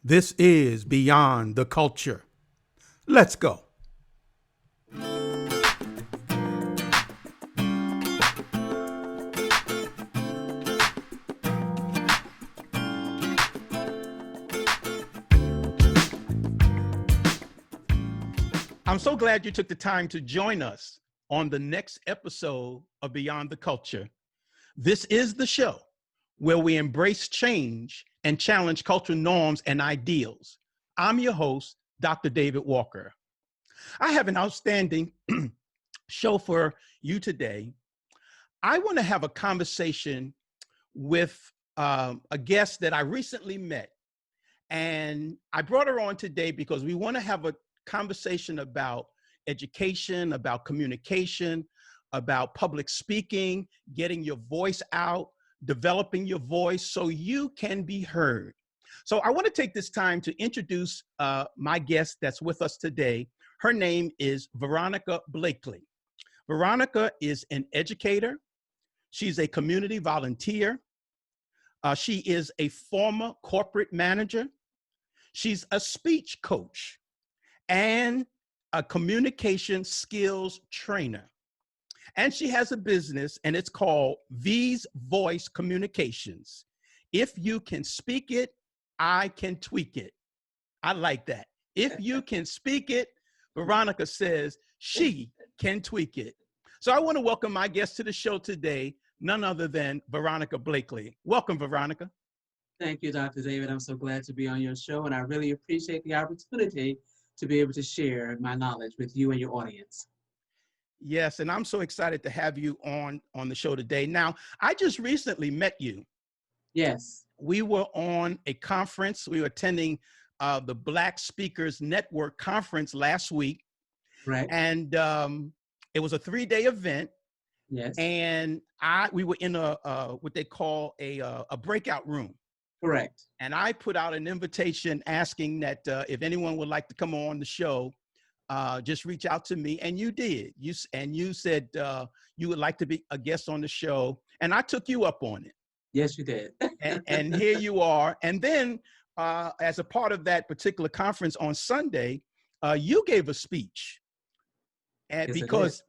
This is Beyond the Culture. Let's go. I'm so glad you took the time to join us on the next episode of Beyond the Culture. This is the show where we embrace change and challenge cultural norms and ideals. I'm your host, Dr. David Walker. I have an outstanding show for you today. I want to have a conversation with a guest that I recently met. And I brought her on today because we want to have a conversation about education, about communication, about public speaking, getting your voice out, developing your voice so you can be heard. So I want to take this time to introduce my guest that's with us today. Her name is Veronica Blakely. Veronica is an educator. She's a community volunteer. She is a former corporate manager. She's a speech coach and a communication skills trainer. And she has a business, and it's called V's Voice Communications. If you can speak it, I can tweak it. I like that. If you can speak it, Veronica says she can tweak it. So I want to welcome my guest to the show today, none other than Veronica Blakely. Welcome, Veronica. Thank you, Dr. David. I'm so glad to be on your show, and I really appreciate the opportunity to be able to share my knowledge with you and your audience. Yes, and I'm so excited to have you on the show today. Now, I just recently met you. Yes. We were on a conference. We were attending the Black Speakers Network conference last week, Right. and it was a 3-day event. Yes. And we were in a what they call a breakout room. Correct. And I put out an invitation asking that if anyone would like to come on the show, just reach out to me. And you did. You said you would like to be a guest on the show, and I took you up on it. Yes, you did. And here you are. And then as a part of that particular conference on Sunday, you gave a speech. And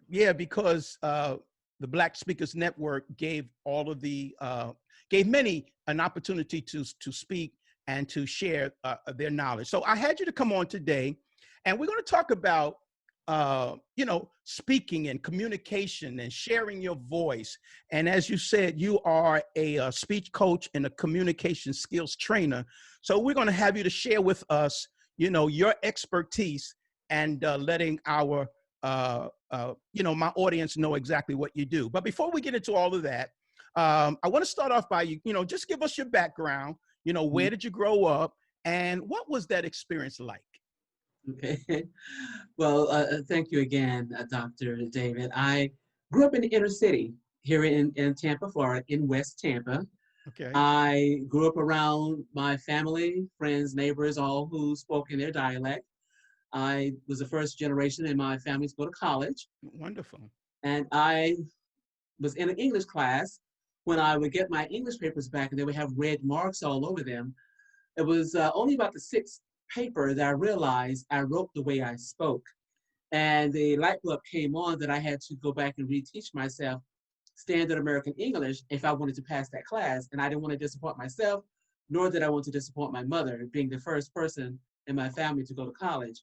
Yes, because the Black Speakers Network gave gave many an opportunity to speak and to share their knowledge. So I had you to come on today, and we're going to talk about speaking and communication and sharing your voice. And as you said, you are a speech coach and a communication skills trainer. So we're going to have you to share with us, your expertise and letting our my audience know exactly what you do. But before we get into all of that, I want to start off by just give us your background. Where did you grow up, and what was that experience like? Okay. Well, thank you again, Dr. David. I grew up in the inner city here in Tampa, Florida, in West Tampa. Okay. I grew up around my family, friends, neighbors, all who spoke in their dialect. I was the first generation in my family to go to college. Wonderful. And I was in an English class when I would get my English papers back and they would have red marks all over them. It was only about the sixth paper that I realized I wrote the way I spoke. And the light bulb came on that I had to go back and reteach myself standard American English if I wanted to pass that class. And I didn't want to disappoint myself, nor did I want to disappoint my mother, being the first person in my family to go to college.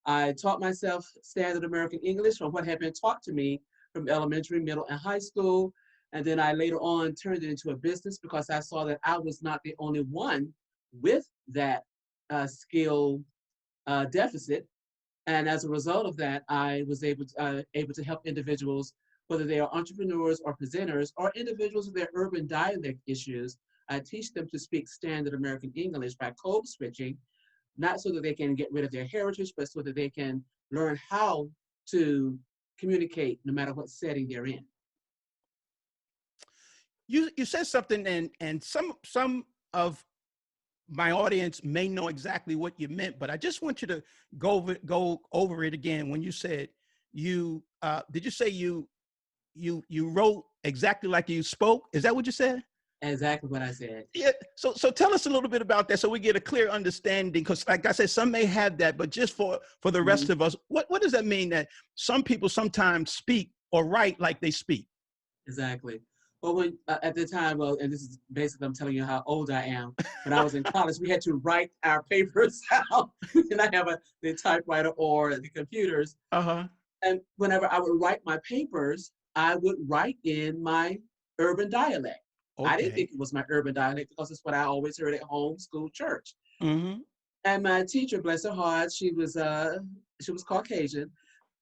I taught myself standard American English from what had been taught to me from elementary, middle, and high school. And then I later on turned it into a business because I saw that I was not the only one with that skill deficit. And as a result of that, I was able to help individuals, whether they are entrepreneurs or presenters or individuals with their urban dialect issues. I teach them to speak standard American English by code switching, not so that they can get rid of their heritage, but so that they can learn how to communicate no matter what setting they're in. You said something, and some of my audience may know exactly what you meant, but I just want you to go over it again. When you said did you say you wrote exactly like you spoke? Is that what you said? Exactly what I said. Yeah. So tell us a little bit about that so we get a clear understanding. Because like I said, some may have that, but just for the rest Mhm. of us, what does that mean that some people sometimes speak or write like they speak? Exactly. Well, when at the time, well, and this is basically I'm telling you how old I am. When I was in college, we had to write our papers out. We did not have the typewriter or the computers. Uh-huh. And whenever I would write my papers, I would write in my urban dialect. I didn't Okay. think it was my urban dialect because it's what I always heard at home, school, church. Mm-hmm. And my teacher, bless her heart, she was Caucasian,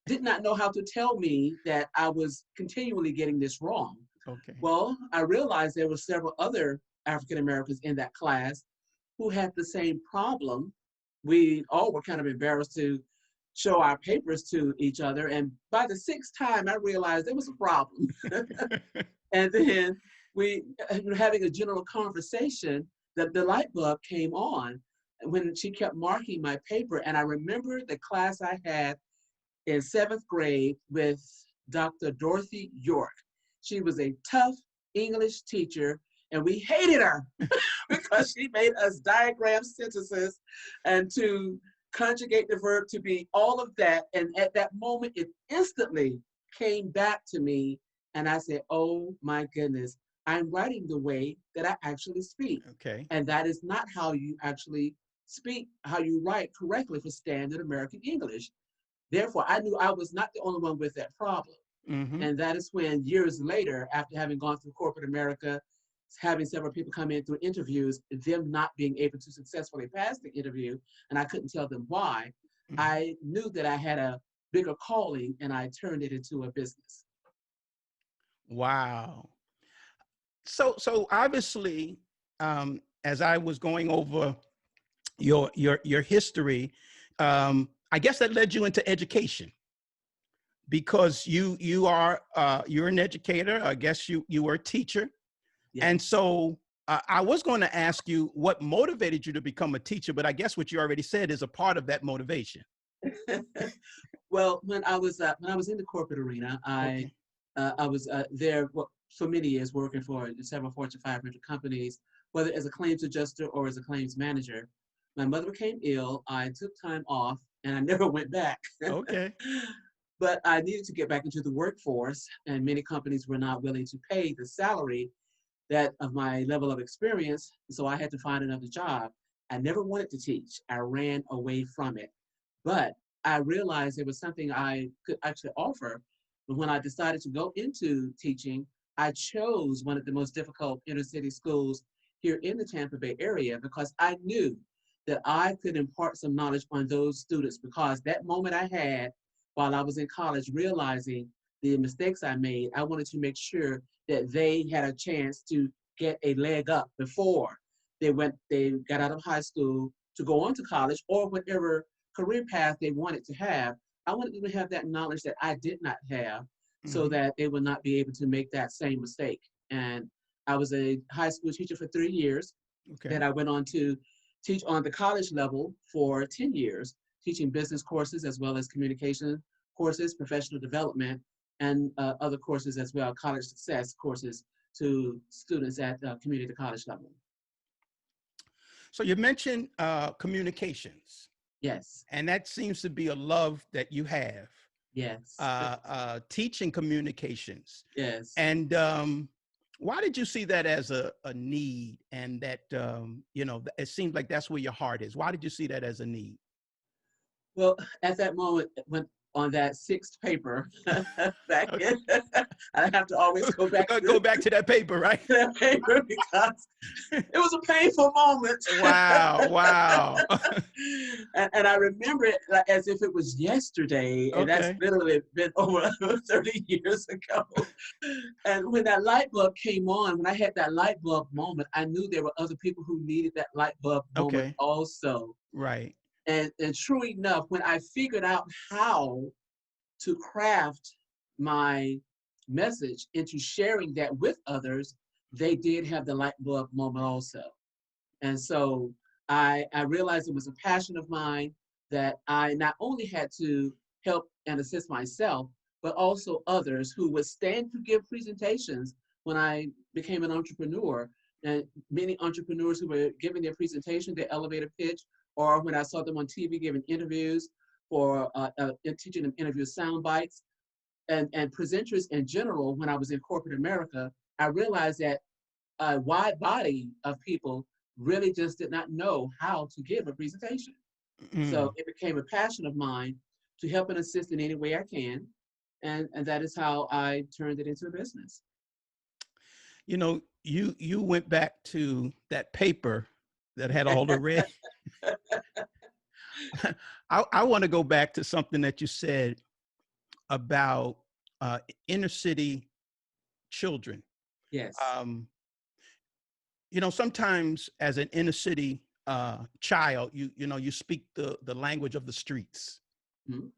did not know how to tell me that I was continually getting this wrong. Okay. Well, I realized there were several other African Americans in that class who had the same problem. We all were kind of embarrassed to show our papers to each other. And by the sixth time, I realized there was a problem. And then we were having a general conversation that the light bulb came on when she kept marking my paper. And I remember the class I had in seventh grade with Dr. Dorothy York. She was a tough English teacher, and we hated her because she made us diagram sentences and to conjugate the verb to be all of that. And at that moment, it instantly came back to me. And I said, oh my goodness, I'm writing the way that I actually speak. Okay. And that is not how you actually speak, how you write correctly for standard American English. Therefore, I knew I was not the only one with that problem. Mm-hmm. And that is when years later, after having gone through corporate America, having several people come in through interviews, them not being able to successfully pass the interview, and I couldn't tell them why, Mm-hmm. I knew that I had a bigger calling and I turned it into a business. Wow. So obviously, as I was going over your history, I guess that led you into education because you're an educator. I guess you were a teacher, and Yes. so I was going to ask you what motivated you to become a teacher, but I guess what you already said is a part of that motivation. Well, when I was in the corporate arena, Okay. I was there for many years working for several Fortune 500 companies, whether as a claims adjuster or as a claims manager. My mother became ill. I took time off, and I never went back. Okay. But I needed to get back into the workforce, and many companies were not willing to pay the salary that of my level of experience, so I had to find another job. I never wanted to teach. I ran away from it. But I realized there was something I could actually offer. But when I decided to go into teaching, I chose one of the most difficult inner city schools here in the Tampa Bay area because I knew that I could impart some knowledge on those students because that moment I had while I was in college realizing the mistakes I made, I wanted to make sure that they had a chance to get a leg up before they got out of high school to go on to college or whatever career path they wanted to have. I wanted them to have that knowledge that I did not have so Mm-hmm. that they would not be able to make that same mistake. And I was a high school teacher for 3 years. Okay. Then I went on to teach on the college level for 10 years, teaching business courses as well as communication courses, professional development, and other courses as well, college success courses to students at community college level. So you mentioned communications, Yes, and that seems to be a love that you have, yes, teaching communications. yes. And why did you see that as a need? And that, it seems like that's where your heart is. Why did you see that as a need? Well, at that moment, when on that sixth paper, back Okay. in, I have to always go We're back going to to go back to that paper, right? that paper because it was a painful moment. Wow. Wow. And I remember it like as if it was yesterday, and that's Okay. literally been over 30 years ago. And when that light bulb came on, when I had that light bulb moment, I knew there were other people who needed that light bulb moment Okay. also. Right. And true enough, when I figured out how to craft my message into sharing that with others, they did have the light bulb moment also. And so I realized it was a passion of mine that I not only had to help and assist myself, but also others who would stand to give presentations when I became an entrepreneur. And many entrepreneurs who were giving their presentation, their elevator pitch, or when I saw them on TV giving interviews for teaching them interview sound bites, and presenters in general, when I was in corporate America, I realized that a wide body of people really just did not know how to give a presentation. So Mm. it became a passion of mine to help and assist in any way I can. And that is how I turned it into a business. You know, you went back to that paper that had all the red. I want to go back to something that you said about inner city children. Yes. Um, you know, sometimes as an inner city child, you speak the language of the streets. Mhm.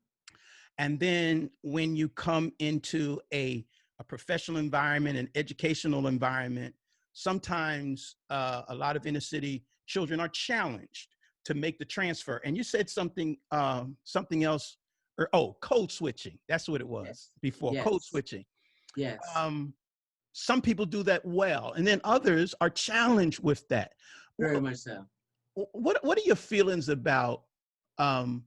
And then when you come into a professional environment, an educational environment, sometimes a lot of inner city children are challenged to make the transfer. And you said something else, or code switching. That's what it was Yes. before, code Yes. switching. Yes. Um, some people do that well, and then others are challenged with that. Very much so. What are your feelings about um,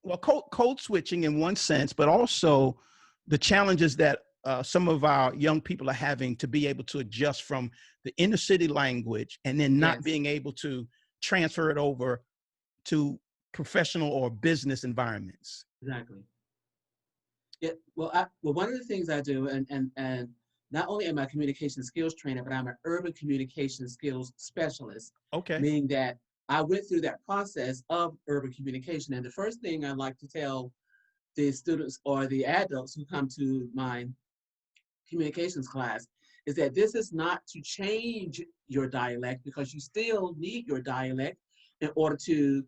well, code switching in one sense, but also the challenges that some of our young people are having to be able to adjust from the inner city language and then not Yes. being able to transfer it over to professional or business environments? Exactly. Yeah. Well, one of the things I do, and not only am I a communication skills trainer, but I'm an urban communication skills specialist, Okay. meaning that I went through that process of urban communication. And the first thing I like to tell the students or the adults who come to my communications class is that this is not to change your dialect, because you still need your dialect in order to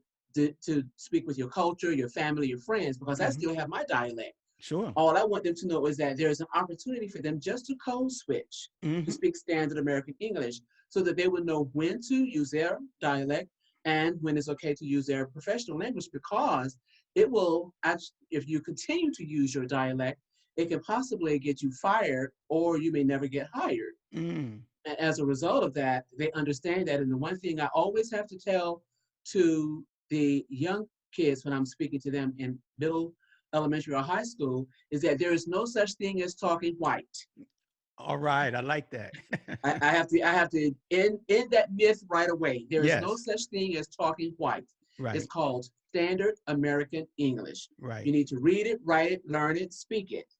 speak with your culture, your family, your friends, because I Hmm. still have my dialect. Sure. All I want them to know is that there's an opportunity for them just to code switch to Hmm. speak standard American English, so that they would know when to use their dialect and when it's okay to use their professional language, because it will actually, if you continue to use your dialect, it can possibly get you fired, or you may never get hired. Mm. And as a result of that, they understand that. And the one thing I always have to tell to the young kids when I'm speaking to them in middle, elementary, or high school is that there is no such thing as talking white. All right. I like that. I have to end that myth right away. There is no Yes. such thing as talking white. It's Right. called standard American English. Right. You need to read it, write it, learn it, speak it,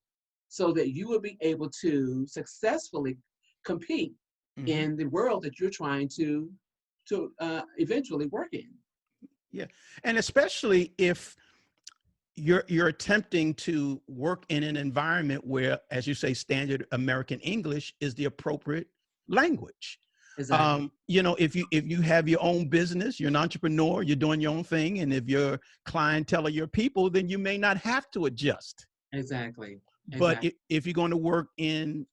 so that you will be able to successfully compete Hmm. in the world that you're trying to eventually work in. Yeah. And especially if you're attempting to work in an environment where, as you say, standard American English is the appropriate language. Exactly. If you have your own business, you're an entrepreneur, you're doing your own thing, and if your clientele are your people, then you may not have to adjust. Exactly. But Exactly. if you're going to work in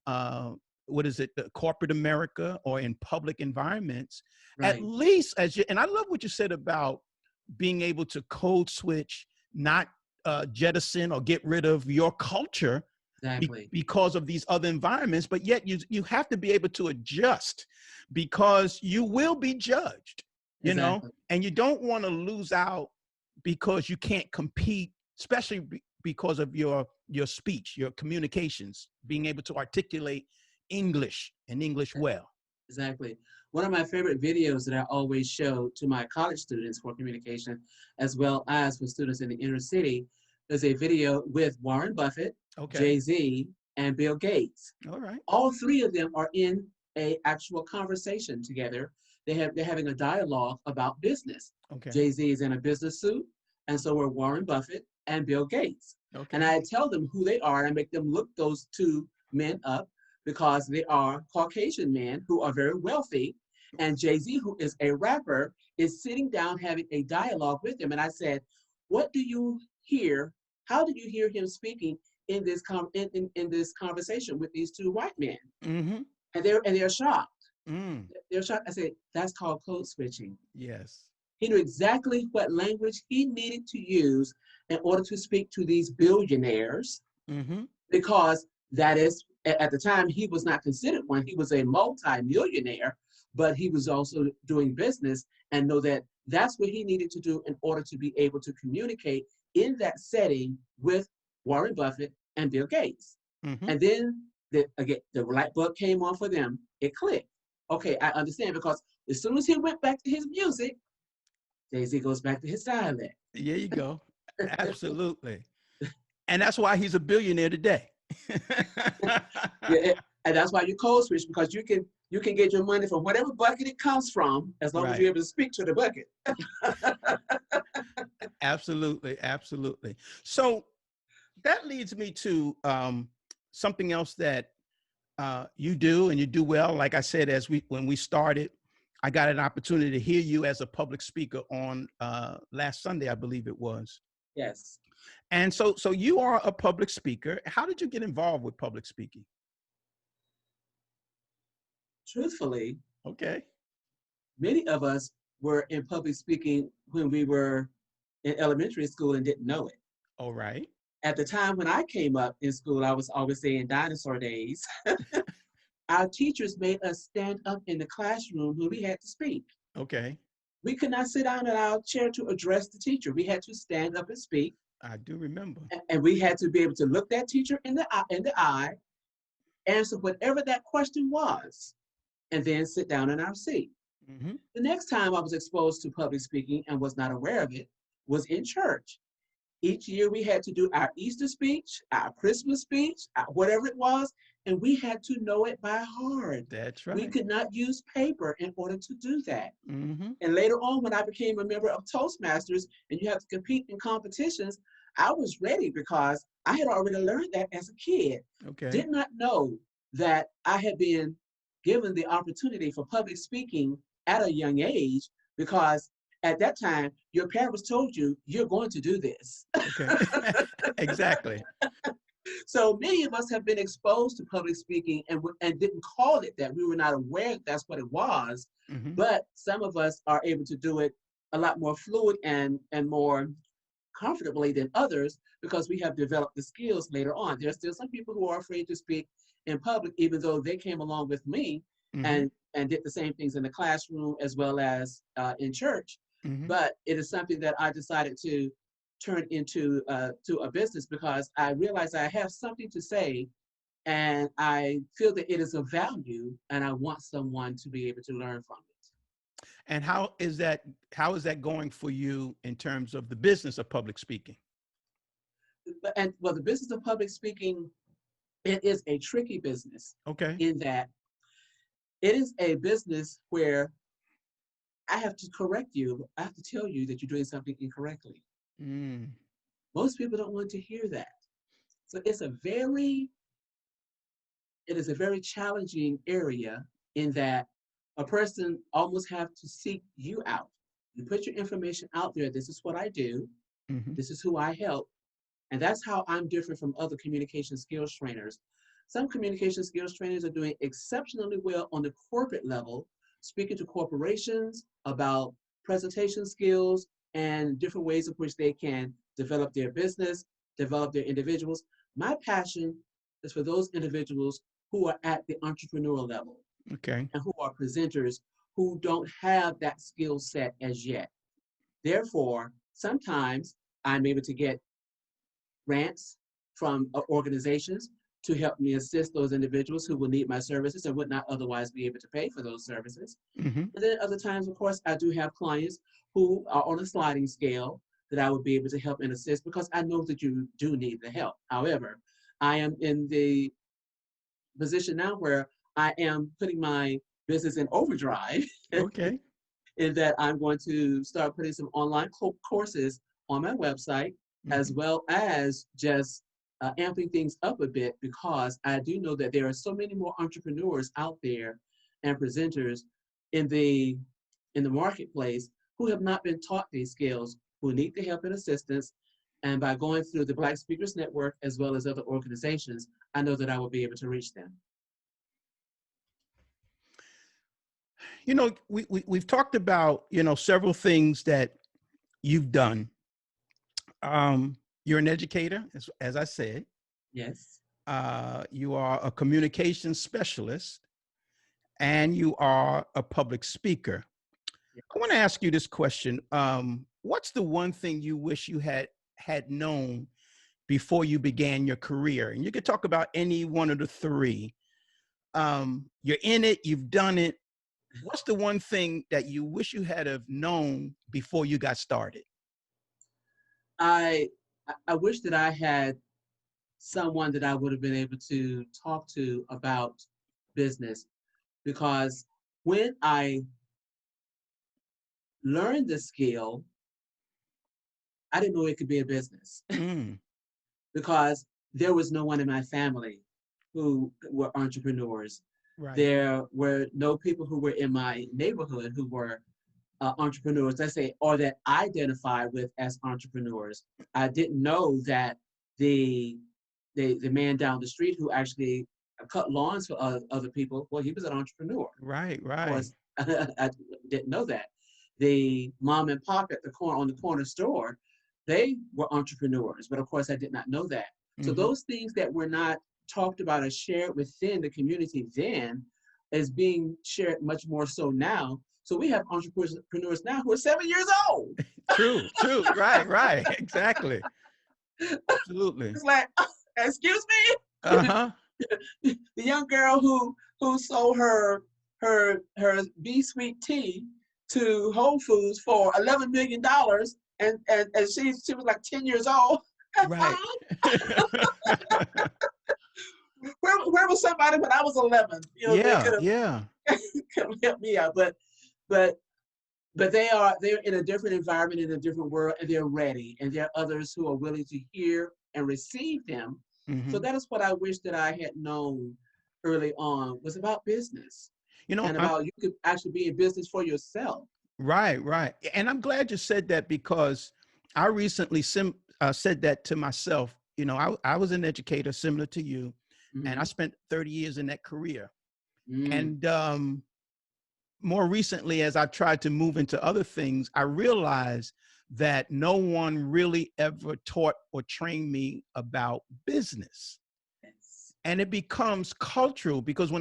what is it, corporate America, or in public environments, at Right. least and I love what you said about being able to code switch, not jettison or get rid of your culture Exactly. because of these other environments, but yet you have to be able to adjust because you will be judged, Exactly. and you don't want to lose out because you can't compete, especially because of your speech, your communications, being able to articulate English and English well. Exactly. One of my favorite videos that I always show to my college students for communication, as well as for students in the inner city, is a video with Warren Buffett, Okay. Jay-Z, and Bill Gates. All right. All three of them are in a actual conversation together. They're having a dialogue about business. Okay. Jay-Z is in a business suit, and so are Warren Buffett and Bill Gates. And Okay. I tell them who they are, and I make them look those two men up, because they are Caucasian men who are very wealthy. And Jay-Z, who is a rapper, is sitting down having a dialogue with him. And I said, what do you hear? How did you hear him speaking in in this conversation with these two white men? Mm-hmm. And they're shocked. Mm. They're shocked. I said, that's called code switching. Yes. He knew exactly what language he needed to use in order to speak to these billionaires, Mm-hmm. because that is, at the time, he was not considered one. He was a multi-millionaire, but he was also doing business and know that that's what he needed to do in order to be able to communicate in that setting with Warren Buffett and Bill Gates. Mm-hmm. And then again, the light bulb came on for them. It clicked. Okay, I understand, because as soon as he went back to his music, Jay-Z goes back to his dialect. There you go. Absolutely. And that's why he's a billionaire today. Yeah, and that's why you code switch, because you can get your money from whatever bucket it comes from, as long as Right. you're able to speak to the bucket. Absolutely. Absolutely. So that leads me to something else that you do and you do well. Like I said, when we started, I got an opportunity to hear you as a public speaker on last Sunday, I believe it was. Yes. And so you are a public speaker. How did you get involved with public speaking? Truthfully, Okay. many of us were in public speaking when we were in elementary school and didn't know it. All right. At the time when I came up in school, I was always saying dinosaur days. Our teachers made us stand up in the classroom when we had to speak. Okay. We could not sit down in our chair to address the teacher. We had to stand up and speak, I do remember. and we had to be able to look that teacher in the eye, answer whatever that question was, and then sit down in our seat. Mm-hmm. The next time I was exposed to public speaking and was not aware of it was in church. Each year we had to do our Easter speech, our Christmas speech, whatever it was, and we had to know it by heart. That's We right. could not use paper in order to do that. Mm-hmm. And later on, when I became a member of Toastmasters and you have to compete in competitions, I was ready because I had already learned that as a kid. Okay. Did not know that I had been given the opportunity for public speaking at a young age, because at that time, your parents told you, you're going to do this. Okay. Exactly. So many of us have been exposed to public speaking and didn't call it that. We were not aware that that's what it was. Mm-hmm. But some of us are able to do it a lot more fluid and more comfortably than others, because we have developed the skills later on. There's still some people who are afraid to speak in public, even though they came along with me Mm-hmm. and did the same things in the classroom as well as in church. Mm-hmm. But it is something that I decided to turn into to a business, because I realized I have something to say and I feel that it is of value and I want someone to be able to learn from it. And how is that going for you in terms of the business of public speaking? And well, the business of public speaking, it is a tricky business Okay. in that it is a business where I have to correct you. I have to tell you that you're doing something incorrectly. Mm. Most people don't want to hear that. So it is a very challenging area in that a person almost have to seek you out. You put your information out there. This is what I do. Mm-hmm. This is who I help. And that's how I'm different from other communication skills trainers. Some communication skills trainers are doing exceptionally well on the corporate level, speaking to corporations about presentation skills and different ways in which they can develop their business, develop their individuals. My passion is for those individuals who are at the entrepreneurial level Okay. and who are presenters who don't have that skill set as yet. Therefore, sometimes I'm able to get grants from organizations to help me assist those individuals who will need my services and would not otherwise be able to pay for those services. Mm-hmm. And then other times, of course, I do have clients who are on a sliding scale that I would be able to help and assist, because I know that you do need the help. However, I am in the position now where I am putting my business in overdrive Okay. in that I'm going to start putting some online courses on my website, as Mm-hmm. well as just amping things up a bit, because I do know that there are so many more entrepreneurs out there and presenters in the marketplace who have not been taught these skills, who need the help and assistance. And by going through the Black Speakers Network as well as other organizations, I know that I will be able to reach them. You know, we've talked about, several things that you've done. You're an educator, as I said. Yes. You are a communications specialist. and you are a public speaker. I want to ask you this question. What's the one thing you wish you had known before you began your career? And you could talk about any one of the three. You're in it, you've done it. What's the one thing that you wish you had have known before you got started? I I wish that I had someone that I would have been able to talk to about business, because when I learned the skill, I didn't know it could be a business Mm, because there was no one in my family who were entrepreneurs. right. There were no people who were in my neighborhood who were entrepreneurs, let's say, or that I identify with as entrepreneurs. I didn't know that the the man down the street who actually cut lawns for other people, well, he was an entrepreneur. Right, Of right. course, I didn't know that. The mom and pop at the corner on the corner store, they were entrepreneurs, but of course, I did not know that. So Hmm. those things that were not talked about or shared within the community then is being shared much more so now. So we have entrepreneurs now who are 7 years old. True, true. Right, right. Exactly. Absolutely. It's like, excuse me, Uh-huh. the young girl who sold her B sweet tea to Whole Foods for $11 million, and she was like 10 years old. Right. Where was somebody when I was 11? They Yeah, could yeah. have helped me out, but they're in a different environment, in a different world, and they're ready, and there are others who are willing to hear and receive them. So Hmm. that is what I wish that I had known early on, was about business, You know, and I'm about you could actually be in business for yourself. right, right. And I'm glad you said that because I recently said that to myself. I was an educator similar to you, and I Hmm. spent 30 years in that career. Mm. And more recently, as I tried to move into other things, I realized that no one really ever taught or trained me about business. Yes. And it becomes cultural because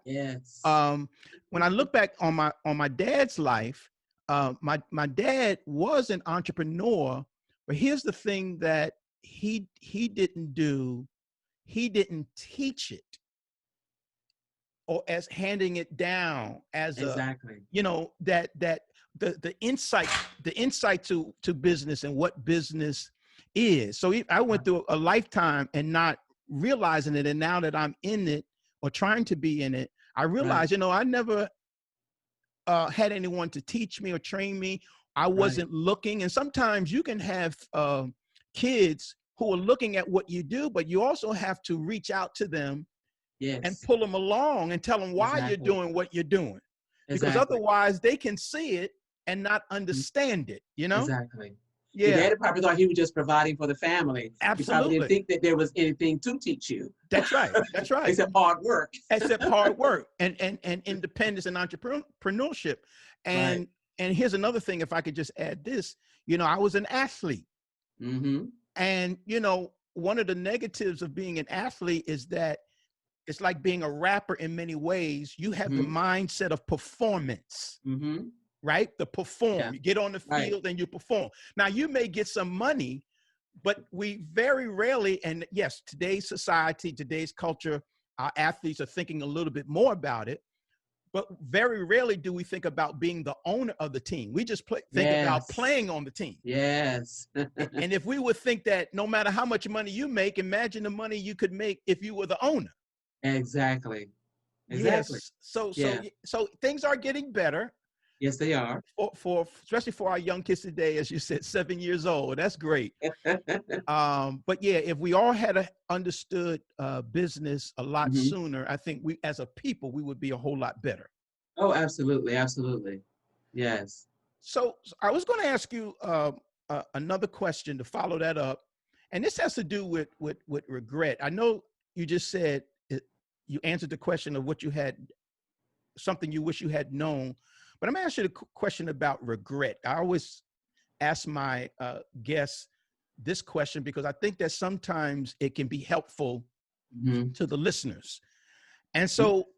Yes. um, when I look back on my dad's life, my dad was an entrepreneur, but here's the thing that he didn't do. He didn't teach it or as handing it down as a, Exactly. that the insight to business and what business is. So I went Right. through a lifetime and not realizing it, and now that I'm in it or trying to be in it, I Right. realize I never had anyone to teach me or train me. I Right. wasn't looking, and sometimes you can have kids who are looking at what you do, but you also have to reach out to them and Yes. pull them along and tell them why you're Exactly. doing what you're doing, because Exactly. otherwise they can see it and not understand it. Exactly. Your Yeah, daddy probably thought he was just providing for the family. He probably didn't absolutely. think that there was anything to teach you That's right, that's right. except hard work. Except hard work and independence and entrepreneurship. Right. And here's another thing, if I could just add this. I was an athlete, Mm-hmm. and one of the negatives of being an athlete is that it's like being a rapper. In many ways, you have the Mm-hmm. mindset of performance, Mm-hmm. right? The Yeah. perform. You get on the Right. field and you perform. Now you may get some money, but we very rarely, and yes, today's society, today's culture, our athletes are thinking a little bit more about it, but very rarely do we think about being the owner of the team. We just think about Yes. playing on the team. Yes. And if we would think that no matter how much money you make, imagine the money you could make if you were the owner. Exactly. Exactly. Yes. So so Yeah. so things are getting better Yes, they are. for especially for our young kids today, as you said, 7 years old. That's great. But yeah, if we all had understood business a lot Hmm. sooner, I think we, as a people, we would be a whole lot better. Oh, absolutely. Absolutely. Yes. So I was going to ask you another question to follow that up, and this has to do with regret. I know you just said you answered the question of what you had, something you wish you had known, but I'm going to ask you the question about regret. I always ask my guests this question because I think that sometimes it can be helpful Hmm. to the listeners. And so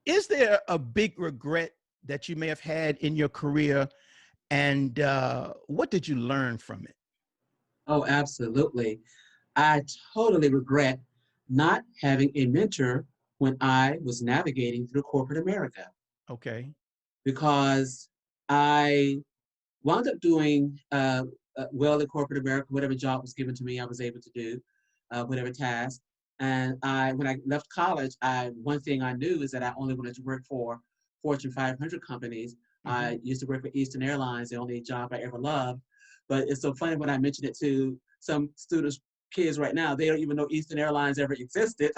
Is there a big regret that you may have had in your career, and what did you learn from it? Oh, absolutely. I totally regret not having a mentor when I was navigating through corporate America Okay. because I wound up doing well in corporate America. Whatever job was given to me, I was able to do whatever task. And when I left college, one thing I knew is that I only wanted to work for Fortune 500 companies. Hmm. I used to work for Eastern Airlines, the only job I ever loved. But it's so funny when I mention it to some students, kids right now, they don't even know Eastern Airlines ever existed.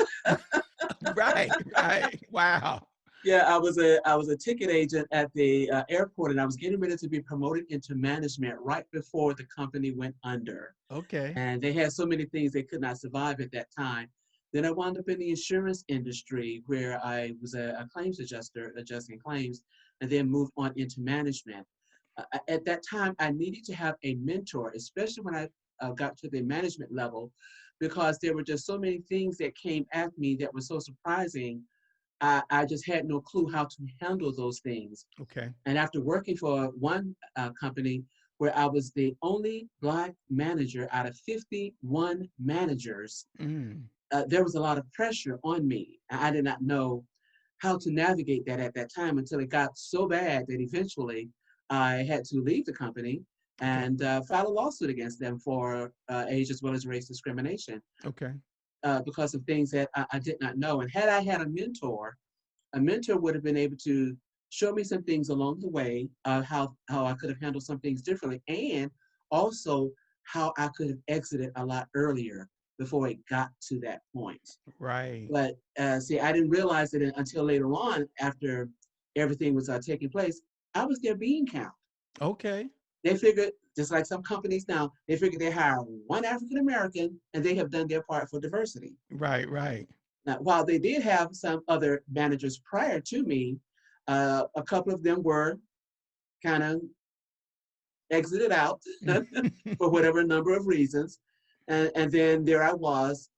Right, right. Wow. Yeah, I was a ticket agent at the airport, and I was getting ready to be promoted into management right before the company went under. Okay. And they had so many things they could not survive at that time. Then I wound up in the insurance industry where I was a claims adjuster, adjusting claims, and then moved on into management. At that time, I needed to have a mentor, especially when I got to the management level, because there were just so many things that came at me that were so surprising. I just had no clue how to handle those things. Okay. And after working for one company where I was the only Black manager out of 51 managers, Mm. there was a lot of pressure on me. I did not know how to navigate that at that time until it got so bad that eventually I had to leave the company Okay. and file a lawsuit against them for age as well as race discrimination Okay. because of things that I did not know. And had I had a mentor would have been able to show me some things along the way, how I could have handled some things differently, and also how I could have exited a lot earlier before it got to that point. Right. But see, I didn't realize it until later on, after everything was taking place. I was their bean count. Okay. They figured, just like some companies now, they figured they hire one African American and they have done their part for diversity. Right. Right. Now, while they did have some other managers prior to me, a couple of them were kind of exited out for whatever number of reasons. And then there I was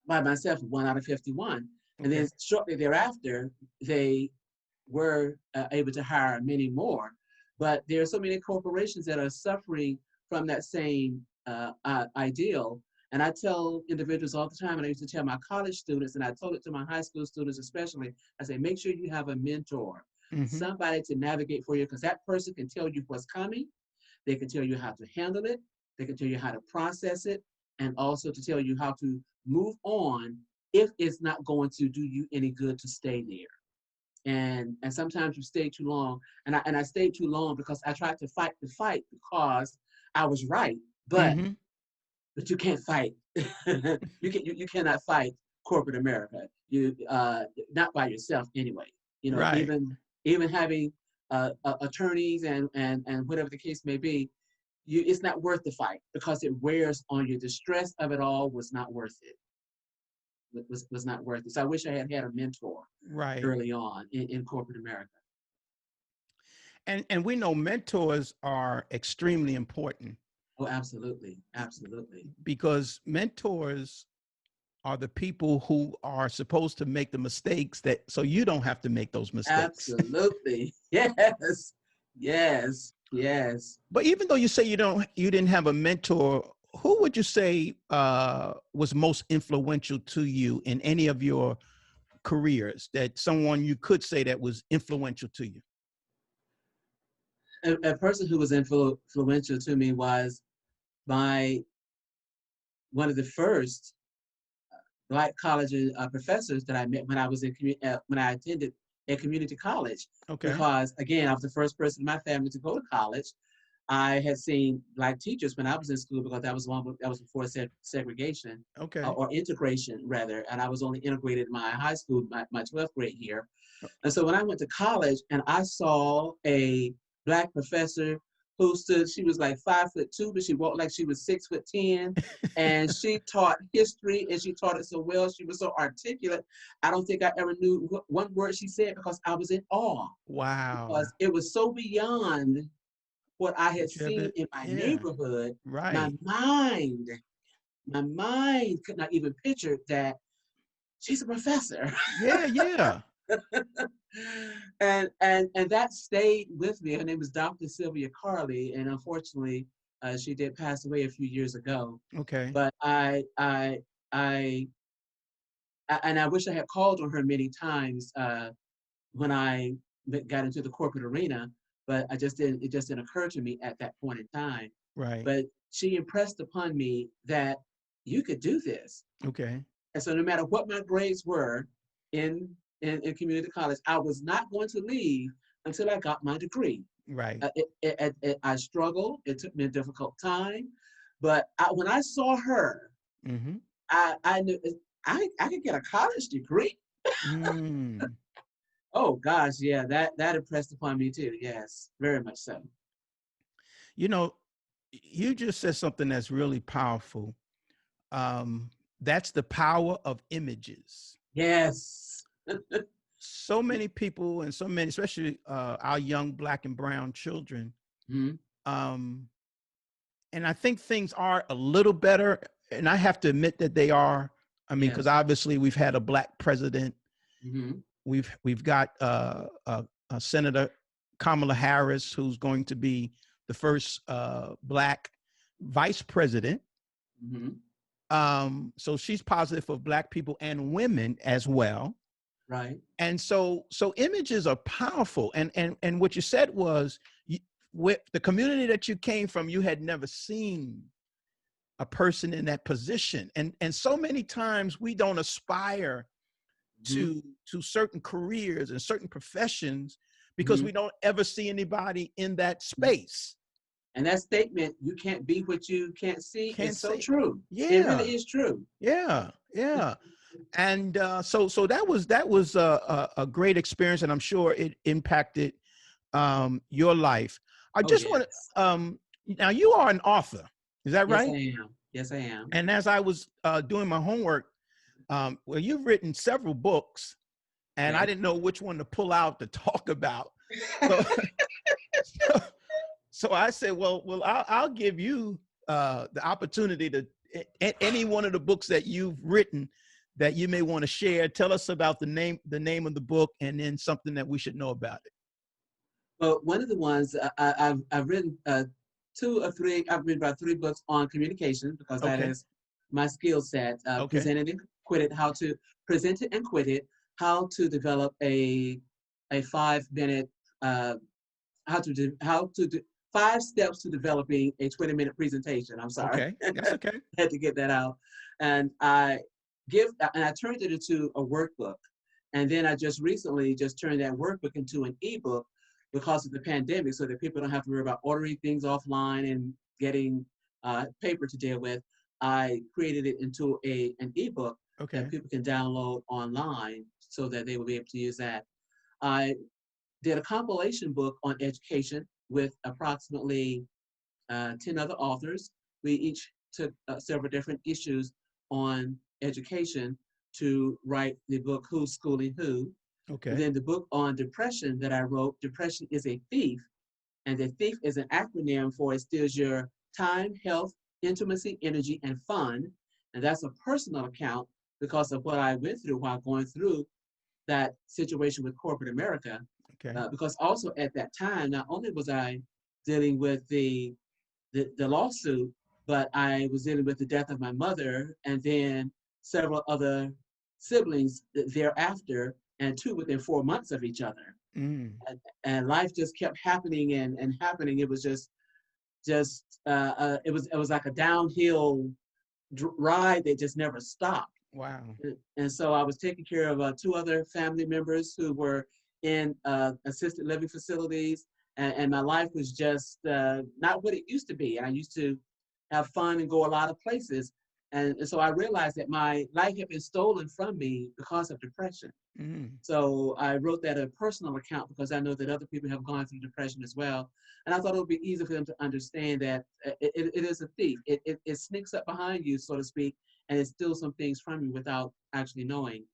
by myself, one out of 51. And then Okay. shortly thereafter, they were able to hire many more. But there are so many corporations that are suffering from that same ideal. And I tell individuals all the time, and I used to tell my college students, and I told it to my high school students especially, I say, make sure you have a mentor, Hmm. somebody to navigate for you, because that person can tell you what's coming. They can tell you how to handle it. They can tell you how to process it, and also to tell you how to move on if it's not going to do you any good to stay there. And sometimes you stay too long, and I stayed too long because I tried to fight the fight because I was right, but Hmm. you can't fight. You cannot fight corporate America. You not by yourself anyway. You know, Right. even having attorneys and whatever the case may be, it's not worth the fight because it wears on you. The stress of it all was not worth it. Was not worth it. So I wish I had had a mentor Right. early on in corporate America. And we know mentors are extremely important Oh, absolutely, absolutely, because mentors are the people who are supposed to make the mistakes that so you don't have to make those mistakes. absolutely. Yes, yes, yes. But even though you say you didn't have a mentor, who would you say was most influential to you in any of your careers? That someone you could say that was influential to you? A person who was influential to me was my one of the first Black college professors that I met when I was when I attended a community college. Okay. Because again, I was the first person in my family to go to college. I had seen Black teachers when I was in school because that was before segregation Okay. or integration rather, and I was only integrated in my high school, my 12th grade year. And so when I went to college and I saw a Black professor who stood, she was like 5'2", but she walked like she was 6'10", and she taught history and she taught it so well. She was so articulate. I don't think I ever knew one word she said because I was in awe Wow. because it was so beyond what I had Would you seen ever? in my Yeah. neighborhood. My Right. mind, my mind could not even picture that she's a professor. Yeah. Yeah. And that stayed with me. Her name was Dr. Sylvia Carley, and unfortunately, she did pass away a few years ago. Okay. But I, and I wish I had called on her many times when I got into the corporate arena, but I just didn't. It just didn't occur to me at that point in time. Right. But she impressed upon me that you could do this. Okay. And so no matter what my grades were in, in community college, I was not going to leave until I got my degree. Right. I struggled. It took me a difficult time. But when I saw her, Mm-hmm. I knew I could get a college degree. Mm. Oh gosh, yeah, that impressed upon me too. Yes, very much so. You know, you just said something that's really powerful. That's the power of images. Yes. So many people and so many, especially our young Black and brown children. Mm-hmm. Um, and I think things are a little better. And I have to admit that they are. I mean, because Yes. obviously we've had a Black president. Mm-hmm. We've got Senator Kamala Harris, who's going to be the first Black vice president. Mm-hmm. So she's positive for Black people and women as well. Right. And so images are powerful. And what you said was, with the community that you came from, you had never seen a person in that position. And so many times we don't aspire Mm-hmm. to certain careers and certain professions because Mm-hmm. we don't ever see anybody in that space. And that statement, "You can't be what you can't see," Can't is so say, true. It yeah, really is true. yeah, yeah. And so that was a great experience, and I'm sure it impacted your life. I Oh just want yes. to now you are an author, is that Yes, I right? am. Yes, I am. And as I was doing my homework, well, you've written several books, and I Yes. didn't know which one to pull out to talk about. So so, so I said, well, I'll give you the opportunity to any one of the books that you've written that you may want to share. Tell us about the name of the book, and then something that we should know about it. Well, one of the ones I've written two or three. I've written about three books on communication because that Okay. is my skill set. Okay. Presented and quit it. How to present it and quit it. How to develop a 5 minute. How to do 5 steps to developing a 20-minute presentation. I'm sorry. Okay. That's okay. Had to get that out. And I turned it into a workbook. And then I just recently just turned that workbook into an ebook because of the pandemic, so that people don't have to worry about ordering things offline and getting paper to deal with. I created it into an ebook that Okay. people can download online so that they will be able to use that. I did a compilation book on education with approximately 10 other authors. We each took several different issues on education to write the book Who's Schooling Who. And Okay. then the book on depression that I wrote, Depression is a Thief. And the thief is an acronym for it steals your time, health, intimacy, energy, and fun. And that's a personal account because of what I went through while going through that situation with corporate America. Okay. Because also at that time, not only was I dealing with the lawsuit, but I was dealing with the death of my mother and then several other siblings thereafter, and two within 4 months of each other. Mm. And life just kept happening and happening. It was it was like a downhill ride that just never stopped. Wow. And so I was taking care of two other family members who were in assisted living facilities, and my life was just not what it used to be. And I used to have fun and go a lot of places. And so I realized that my life had been stolen from me because of depression. Mm. So I wrote that a personal account because I know that other people have gone through depression as well. And I thought it would be easy for them to understand that it is a thief. It sneaks up behind you, so to speak, and it steals some things from you without actually knowing.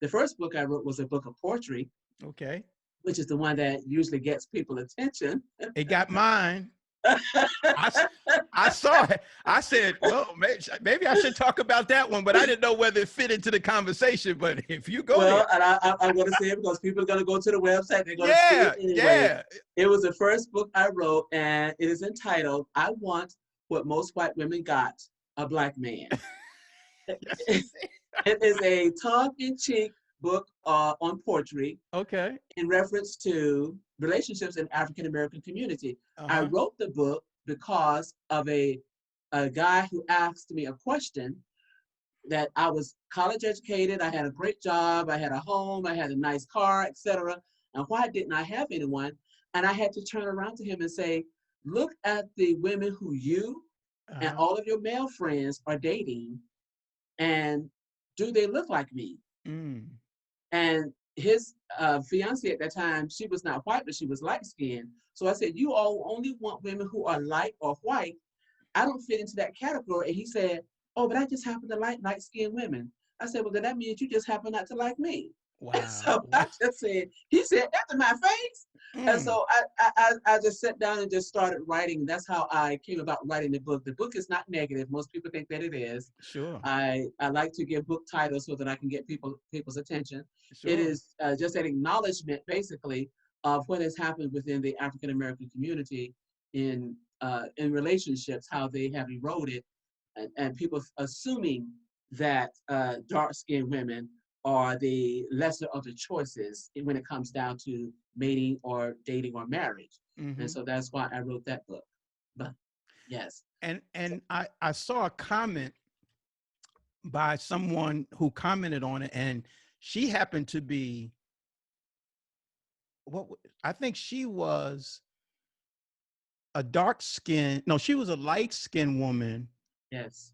The first book I wrote was a book of poetry, Okay. which is the one that usually gets people attention. It got mine. I I saw it. I said, well, maybe I should talk about that one, but I didn't know whether it fit into the conversation. But if you go there. Well, and I'm going to say it because people are going to go to the website. They're going to see Yeah, it anyway. yeah. It was the first book I wrote, and it is entitled, I Want What Most White Women Got, a Black Man. Yes. It is a tongue-in-cheek book on poetry Okay. in reference to relationships in African American community. I Uh-huh. wrote the book because of a guy who asked me a question that I was college educated, I had a great job, I had a home, I had a nice car, etc. And why didn't I have anyone? And I had to turn around to him and say, look at the women who you and Uh-huh. all of your male friends are dating, and do they look like me? Mm. And his fiance at that time, she was not white, but she was light skinned. So I said, you all only want women who are light or white. I don't fit into that category. And he said, oh, but I just happen to like light skinned women. I said, well, then that means you just happen not to like me. And Wow. so I just said, he said that to my face. And Mm. so I just sat down and just started writing. That's how I came about writing the book. The book is not negative. Most people think that it is. Sure. I like to give book titles so that I can get people's attention. It Sure. is just an acknowledgement, basically, of what has happened within the African American community in relationships, how they have eroded, and people assuming that dark-skinned women are the lesser of the choices when it comes down to mating or dating or marriage. And Mm-hmm. so that's why I wrote that book. But yes. And I saw a comment by someone who commented on it, and she happened to be I think she was a dark skin. No, she was a light skinned woman. Yes.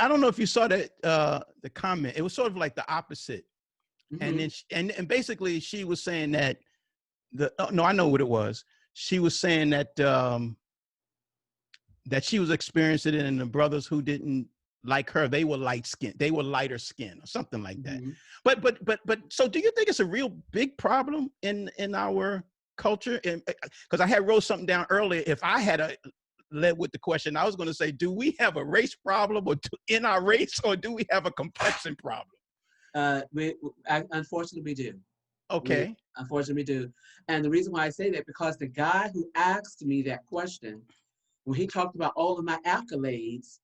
I don't know if you saw that the comment. It was sort of like the opposite. And Mm-hmm. then and basically she was saying that no, I know what it was. She was saying that that she was experiencing it, and the brothers who didn't like her, they were light skinned, they were lighter skin or something like that. Mm-hmm. But so do you think it's a real big problem in our culture? And because I had wrote something down earlier, if I had led with the question, I was going to say, do we have a race problem in our race, or do we have a complexion problem? Unfortunately, we do. We Okay. unfortunately do. And the reason why I say that, because the guy who asked me that question, when he talked about all of my accolades,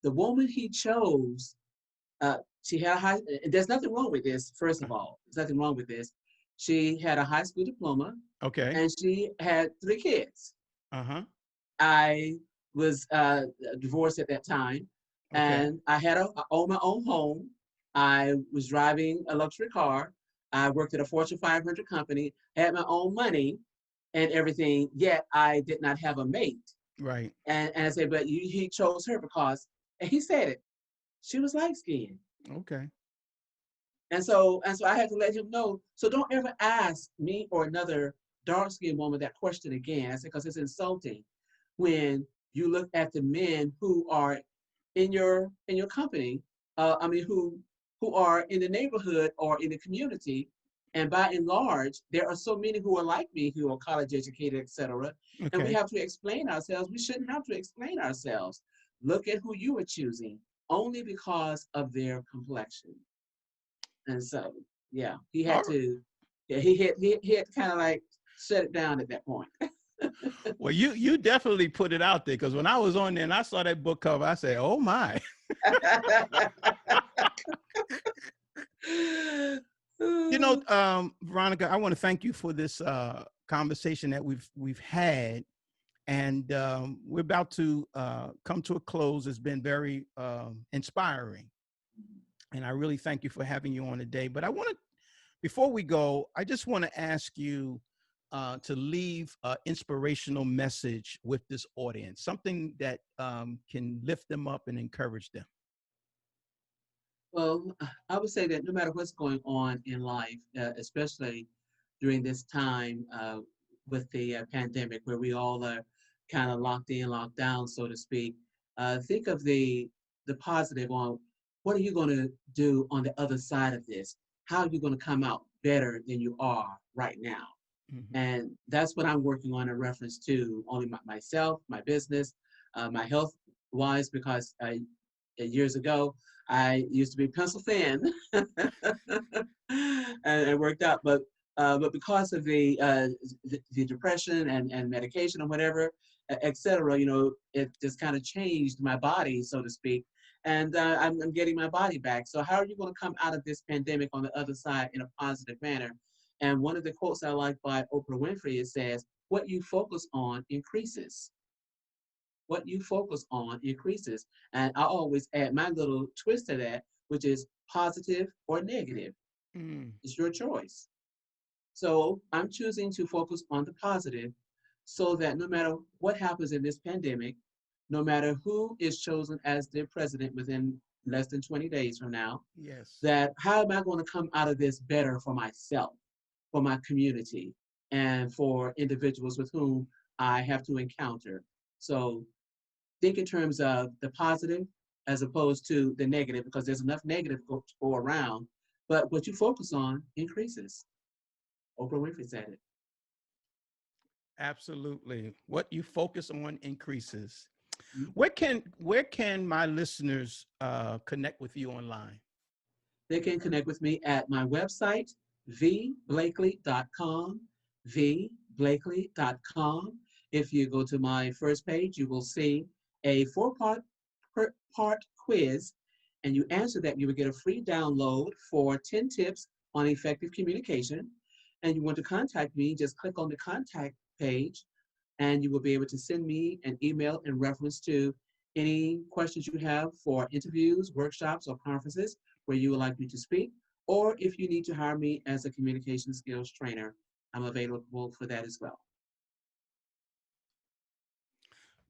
the woman he chose, she had a high, there's nothing wrong with this, first of all. There's nothing wrong with this. She had a high school diploma, Okay. and she had 3 kids. Uh-huh. I was divorced at that time, Okay. and I owned my own home. I was driving a luxury car. I worked at a Fortune 500 company, had my own money and everything, yet I did not have a mate. Right. And I said, but he chose her because, and he said it, she was light skinned. Okay. And so I had to let him know. So don't ever ask me or another dark skinned woman that question again. I said, because it's insulting when you look at the men who are in your company. Who are in the neighborhood or in the community, and by and large, there are so many who are like me, who are college educated, etc. And we Okay. have to explain ourselves. We shouldn't have to explain ourselves. Look at who you are choosing only because of their complexion. And so, yeah, he All had right. to. Yeah, he had to kind of like shut it down at that point. Well, you definitely put it out there, because when I was on there and I saw that book cover, I said, "Oh my." Veronica, I want to thank you for this conversation that we've had, and we're about to come to a close. It's been very inspiring, and I really thank you for having you on today. But before we go, I just want to ask you to leave an inspirational message with this audience, something that can lift them up and encourage them. Well, I would say that no matter what's going on in life, especially during this time with the pandemic, where we all are kind of locked in, locked down, so to speak, think of the positive on what are you going to do on the other side of this? How are you going to come out better than you are right now? Mm-hmm. And that's what I'm working on in reference to only myself, my business, my health Why? Is because years ago I used to be pencil thin, and it worked out. But because of the depression and medication or whatever, etc., it just kind of changed my body, so to speak. And I'm getting my body back. So how are you going to come out of this pandemic on the other side in a positive manner? And one of the quotes I like by Oprah Winfrey, it says, "What you focus on increases." What you focus on increases. And I always add my little twist to that, which is positive or negative. Mm. It's your choice. So I'm choosing to focus on the positive so that no matter what happens in this pandemic, no matter who is chosen as the president within less than 20 days from now, Yes. that how am I going to come out of this better for myself, for my community, and for individuals with whom I have to encounter. So think in terms of the positive as opposed to the negative, because there's enough negative to go around. But what you focus on increases. Oprah Winfrey said it. Absolutely. What you focus on increases. Mhm. Where can my listeners connect with you online? They can connect with me at my website, vblakely.com, vblakely.com. If you go to my first page, you will see a four-part quiz, and you answer that, you will get a free download for 10 tips on effective communication. And you want to contact me, just click on the contact page, and you will be able to send me an email in reference to any questions you have for interviews, workshops, or conferences where you would like me to speak, or if you need to hire me as a communication skills trainer, I'm available for that as well.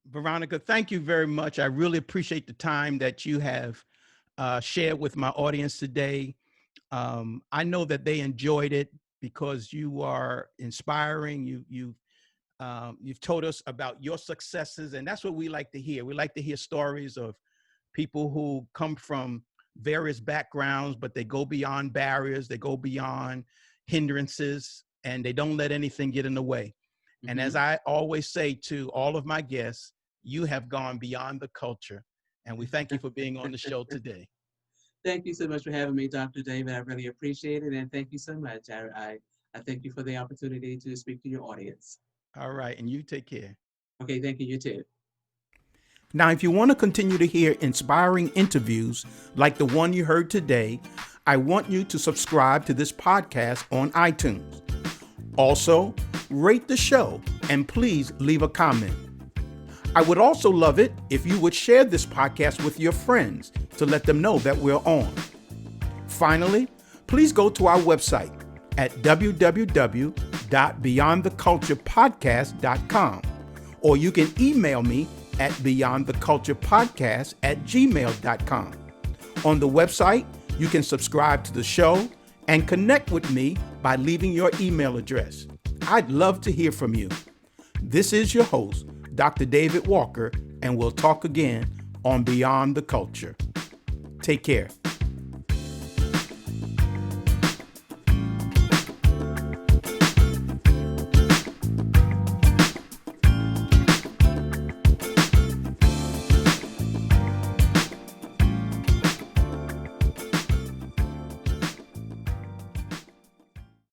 Veronica, thank you very much. I really appreciate the time that you have shared with my audience today. I know that they enjoyed it because you are inspiring. You've told us about your successes, and that's what we like to hear. We like to hear stories of people who come from various backgrounds, but they go beyond barriers, they go beyond hindrances, and they don't let anything get in the way. And as Mhm. I always say to all of my guests, you have gone beyond the culture. And we thank you for being on the show today. Thank you so much for having me, Dr. David. I really appreciate it, and thank you so much. I thank you for the opportunity to speak to your audience. All right. And you take care. Okay, thank you, you too. Now, if you want to continue to hear inspiring interviews like the one you heard today, I want you to subscribe to this podcast on iTunes. Also, rate the show and please leave a comment. I would also love it if you would share this podcast with your friends to let them know that we're on. Finally, please go to our website at www.beyondtheculturepodcast.com, or you can email me at beyondtheculturepodcast@gmail.com. On the website, you can subscribe to the show and connect with me by leaving your email address. I'd love to hear from you. This is your host, Dr. David Walker, and we'll talk again on Beyond the Culture. Take care.